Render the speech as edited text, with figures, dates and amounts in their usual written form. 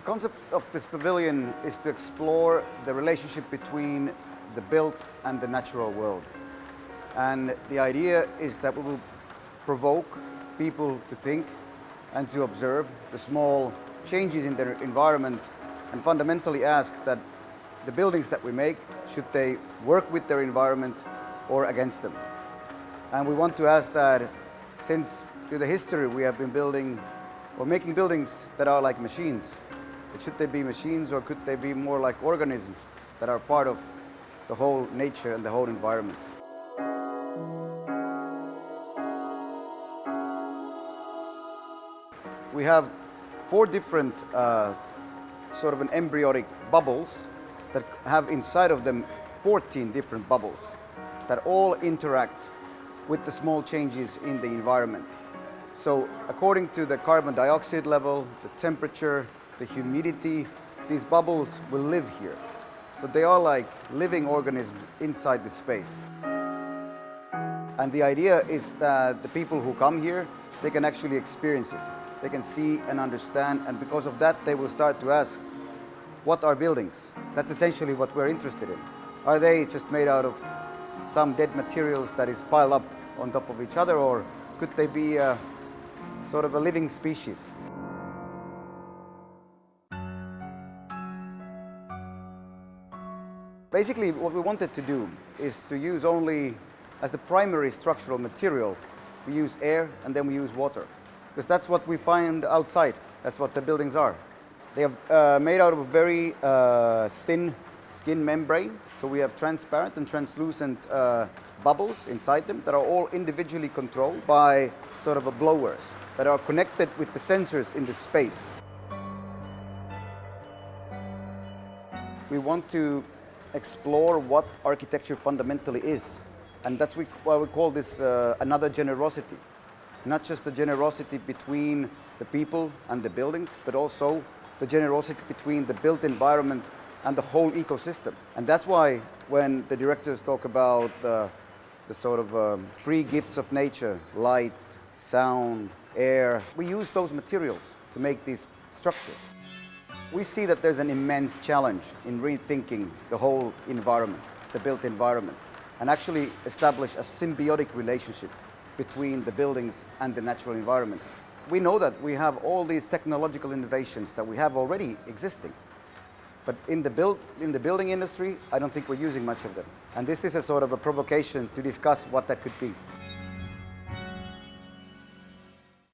The concept of this pavilion is to explore the relationship between the built and the natural world. And the idea is that we will provoke people to think and to observe the small changes in their environment and fundamentally ask that the buildings that we make, should they work with their environment or against them? And we want to ask that since through the history we have been building or making buildings that are like machines, but should they be machines or could they be more like organisms that are part of the whole nature and the whole environment? We have 4 different sort of an embryonic bubbles that have inside of them 14 different bubbles that all interact with the small changes in the environment. So according to the carbon dioxide level, the temperature, the humidity, these bubbles will live here. So they are like living organisms inside the space. And the idea is that the people who come here, they can actually experience it. They can see and understand, and because of that they will start to ask, what are buildings? That's essentially what we're interested in. Are they just made out of some dead materials that is piled up on top of each other, or could they be sort of a living species? Basically, what we wanted to do is to use only, as the primary structural material, we use air and then we use water. Because that's what we find outside. That's what the buildings are. They are made out of a very thin skin membrane. So we have transparent and translucent bubbles inside them that are all individually controlled by sort of a blowers that are connected with the sensors in the space. We want to explore what architecture fundamentally is. And that's why we call this another generosity. Not just the generosity between the people and the buildings, but also the generosity between the built environment and the whole ecosystem. And that's why when the directors talk about the sort of free gifts of nature, light, sound, air, we use those materials to make these structures. We see that there's an immense challenge in rethinking the whole environment, the built environment, and actually establish a symbiotic relationship between the buildings and the natural environment. We know that we have all these technological innovations that we have already existing, but in the building industry, I don't think we're using much of them. And this is a sort of a provocation to discuss what that could be.